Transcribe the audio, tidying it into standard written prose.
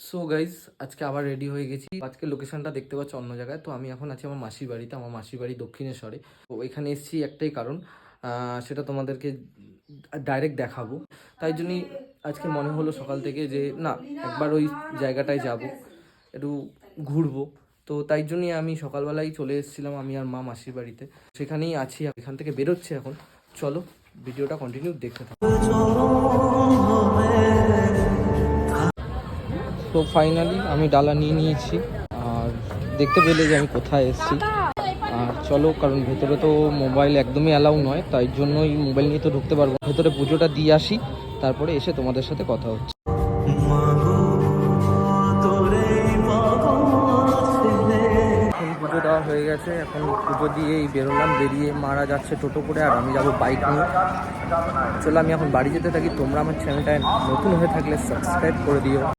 So guys আজকে আবার ready হয়ে গেছি। আজকে লোকেশনটা দেখতে পাচ্ছ অন্য জায়গায়। তো আমি এখন আছি আমার মাসির বাড়িতে। আমার মাসির বাড়ি দক্ষিণেশ্বরে। তো এখানে এসেছি একটাই কারণ, সেটা তোমাদেরকে ডাইরেক্ট দেখাবো। তাই জন্যই আজকে মনে হলো সকাল থেকে যে না, একবার ওই জায়গাটায় যাব, একটু ঘুরবো। তো তাই জন্যই আমি সকালবেলাই চলে এসেছিলাম, আমি আর মা মাসির বাড়িতে। সেখানেই আছি, এখান থেকে বেরোচ্ছে এখন। চলো ভিডিওটা কন্টিনিউ দেখতে থাকো। তো ফাইনালি আমি ডালা নিয়ে নিয়েছি, আর দেখতে পেলে যে আমি কোথায় এসেছি। আর চলো, কারণ ভেতরে তো মোবাইল একদমই অ্যালাউ নয়, তাই জন্যই মোবাইল নিয়ে তো ঢুকতে পারবো। ভেতরে পুজোটা দিয়ে আসি, তারপরে এসে তোমাদের সাথে কথা হচ্ছে। এখন পুজো দেওয়া হয়ে গেছে, এখন পুজো দিয়েই বেরোলাম। বেরিয়ে মারা যাচ্ছে টোটো করে, আর আমি যাবো বাইক নিয়ে। চলো আমি এখন বাড়ি যেতে থাকি। তোমরা আমার চ্যানেলটায় নতুন হয়ে থাকলে সাবস্ক্রাইব করে দিও।